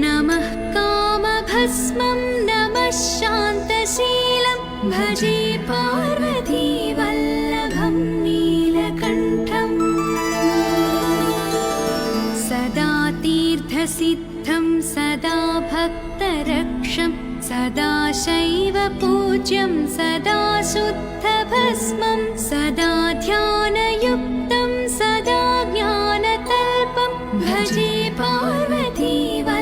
नमः कामभस्मं नमः शान्तशीलं भजे पार्वतीवल्लभं नीलकण्ठम् सदा तीर्थसिद्धं सदा भक्तरक्षं सदा शैव पूज्यं सदा शुद्धभस्मं सदा ध्यानयुक्तं सदा ज्ञानतल्पं भजे पार्वतीवल्लभं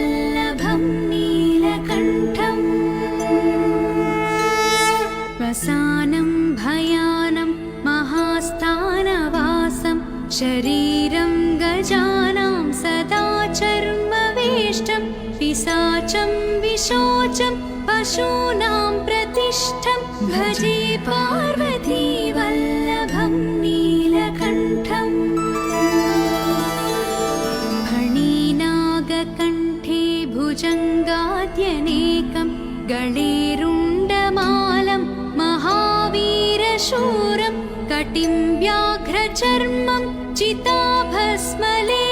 नीलकण्ठम् वसानं भयानं महास्थानवासं शरीरं गजानां सदा चर्मवेष्टं पिशाचं विशोचं पशूनां प्रतिष्ठं भजे पार्वतीवल्लभं नीलकण्ठम् फणिनागकण्ठे भुजङ्गाद्यनेकं गणेरुण्डमालं महावीरशूरं कटिं व्याघ्रचर्मं चिताभस्मले